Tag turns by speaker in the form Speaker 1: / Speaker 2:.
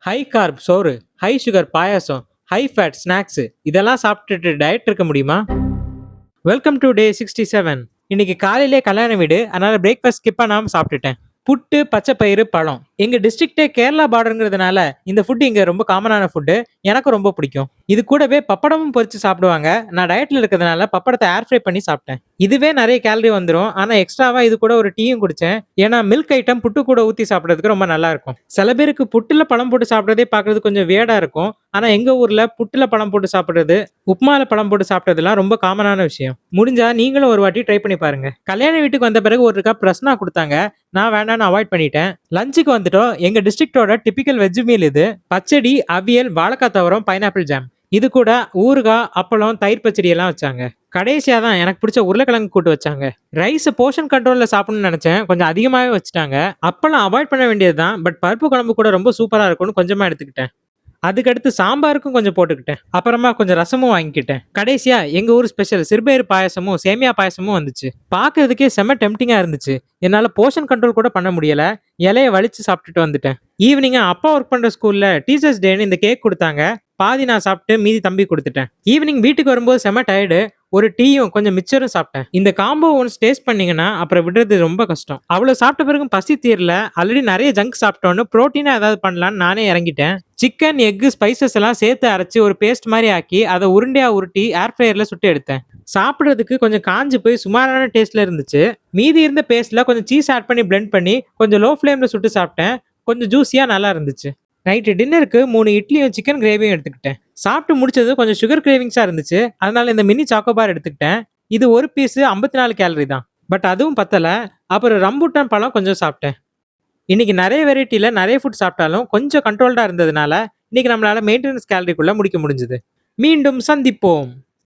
Speaker 1: High corp சோறு, high sugar பாயாசம், high fat snacks இதெல்லாம் சாப்பிட்டுட்டு டயட் இருக்க முடியுமா? Welcome to day 67. இன்னைக்கு காலையிலே கல்யாண வீடு, அதனால பிரேக்ஃபாஸ்ட் ஸ்கிப் பண்ணாம சாப்பிட்டுட்டேன். புட்டு, பச்சை பயிறு, பழம். எங்க டிஸ்ட்ரிக்ட்டே கேரளா பார்டர்ங்கிறதுனால இந்த ஃபுட் இங்க ரொம்ப காமனான ஃபுட். எனக்கு ரொம்ப பிடிக்கும். இது கூடவே பப்படமும் பொரிச்சு சாப்பிடுவாங்க. நான் டயட்ல இருக்கிறதுனால பப்படத்தை ஏர் ஃப்ரை பண்ணி சாப்பிட்டேன். இதுவே நிறைய கேலரி வந்துரும். ஆனா எக்ஸ்ட்ராவா இது கூட ஒரு டீயும் குடிச்சேன். ஏன்னா மில்க் ஐட்டம் புட்டு கூட ஊத்தி சாப்பிடுறதுக்கு ரொம்ப நல்லா இருக்கும். சில பேருக்கு புட்டுல பழம் போட்டு சாப்பிடுறதே பார்க்கிறது கொஞ்சம் வியர்டா இருக்கும். ஆனா எங்க ஊர்ல புட்டுல பழம் போட்டு சாப்பிடுறது, உப்புமால பழம் போட்டு சாப்பிட்டதெல்லாம் ரொம்ப காமனான விஷயம். முடிஞ்சா நீங்களும் ஒரு வாட்டி ட்ரை பண்ணி பாருங்க. கல்யாண வீட்டுக்கு வந்த பிறகு ஒரு கப் ரஸ்னா கொடுத்தாங்க. நான் வேண்டான்னு அவாய்ட் பண்ணிட்டேன். லஞ்சுக்கு வந்துட்டோம். எங்க டிஸ்ட்ரிக்டோட டிபிக்கல் வெஜ் மீல் இது. பச்சடி, அவியல், வாழைக்காய் துவரம், பைனாப்பிள் ஜாம். இது கூட ஊறுகாய், அப்பளம், தயிர் பச்சடி எல்லாம் வச்சாங்க. கடைசியா தான் எனக்கு பிடிச்ச உருளைக்கிழங்கு கூட்டு வச்சாங்க. ரைஸ் போர்ஷன் கண்ட்ரோல்ல சாப்பிடணும்னு நினைச்சேன். கொஞ்சம் அதிகமாவே வச்சுட்டாங்க. அப்பளம் அவாய்ட் பண்ண வேண்டியதுதான். பட் பருப்பு குழம்பு கூட ரொம்ப சூப்பரா இருக்கும்னு கொஞ்சமா எடுத்துக்கிட்டேன். அதுக்கடுத்து சாம்பாருக்கும் கொஞ்சம் போட்டுக்கிட்டேன். அப்புறமா கொஞ்சம் ரசமும் வாங்கிக்கிட்டேன். கடைசியா எங்க ஊர் ஸ்பெஷல் சிறுபயிறு பாயாசமும் சேமியா பாயாசமும் வந்துச்சு. பார்க்கிறதுக்கே செம்ம டெம்டிங்கா இருந்துச்சு. என்னால போர்ஷன் கண்ட்ரோல் கூட பண்ண முடியல. இலைய வலிச்சு சாப்பிட்டுட்டு வந்துட்டேன். ஈவினிங் அப்பா ஒர்க் பண்ற ஸ்கூல்ல டீச்சர்ஸ் டேன்னு இந்த கேக் கொடுத்தாங்க. பாதி நான் சாப்பிட்டு மீதி தம்பி கொடுத்துட்டேன். ஈவினிங் வீட்டுக்கு வரும்போது செம்ம டயர்டு. ஒரு டீயும் கொஞ்சம் மிச்சரும் சாப்பிட்டேன். இந்த காம்போ ஒன்ஸ் டேஸ்ட் பண்ணீங்கன்னா அப்புறம் விடுறது ரொம்ப கஷ்டம். அவ்வளவு சாப்பிட்ட பிறகு பசி தீரல. ஆல்ரெடி நிறைய ஜங்க் சாப்பிட்டோன்னு புரோட்டீனா ஏதாவது பண்ணலான்னு நானே இறங்கிட்டேன். சிக்கன், எக், ஸ்பைசஸ் எல்லாம் சேர்த்து அரைச்சு ஒரு பேஸ்ட் மாதிரி ஆக்கி அதை உருண்டையா உருட்டி ஏர் ஃப்ரையர்ல சுட்டு எடுத்தேன். சாப்பிடுறதுக்கு கொஞ்சம் காஞ்சு போய் சுமாரான டேஸ்ட்ல இருந்துச்சு. மீதி இருந்த பேஸ்ட்ல கொஞ்சம் சீஸ் ஆட் பண்ணி பிளெண்ட் பண்ணி கொஞ்சம் லோ ஃப்ளேம்ல சுட்டு சாப்பிட்டேன். கொஞ்சம் ஜூஸியா நல்லா இருந்துச்சு. நைட்டு டின்னருக்கு 3 இட்லியும் சிக்கன் கிரேவியும் எடுத்துக்கிட்டேன். சாப்பிட்டு முடிச்சது கொஞ்சம் சுகர் கிரேவிங்ஸா இருந்துச்சு. அதனால இந்த மினி சாக்கோபார் எடுத்துக்கிட்டேன். இது ஒரு பீஸ் 54 கேலரி தான். பட் அதுவும் பத்தல. அப்புறம் ரம்பூட்டான் பழம் கொஞ்சம் சாப்பிட்டேன். இன்னைக்கு நிறைய வெரைட்டில நிறைய ஃபுட் சாப்பிட்டாலும் கொஞ்சம் கண்ட்ரோல்டா இருந்ததுனால இன்னைக்கு நம்மளால மெயின்டெனன்ஸ் கேலரிக்குள்ள முடிக்க முடிஞ்சது. மீண்டும் சந்திப்போம்.